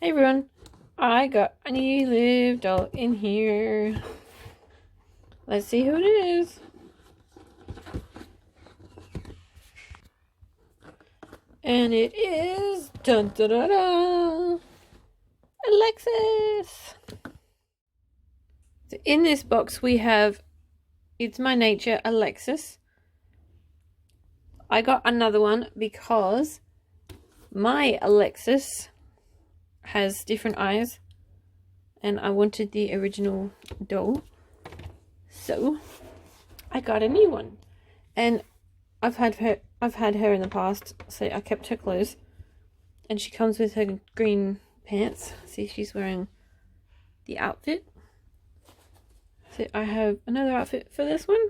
Hey everyone, I got a new live doll in here. Let's see who it is. And it is dun dun dun dun, Alexis. So in this box we have It's My Nature Alexis. I got another one because my Alexis has different eyes and I wanted the original doll, so I got a new one. And I've had her in the past, so I kept her clothes, and she comes with her green pants. See, she's wearing the outfit. So I have another outfit for this one,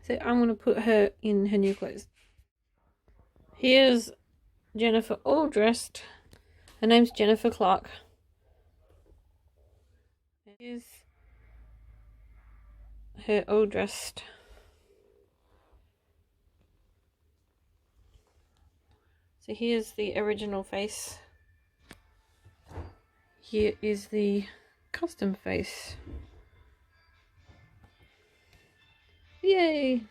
so I'm going to put her in her new clothes. Here's Jennifer all dressed. Her name's Jennifer Clark. Here's her all dressed. So here's the original face. Here is the custom face. Yay!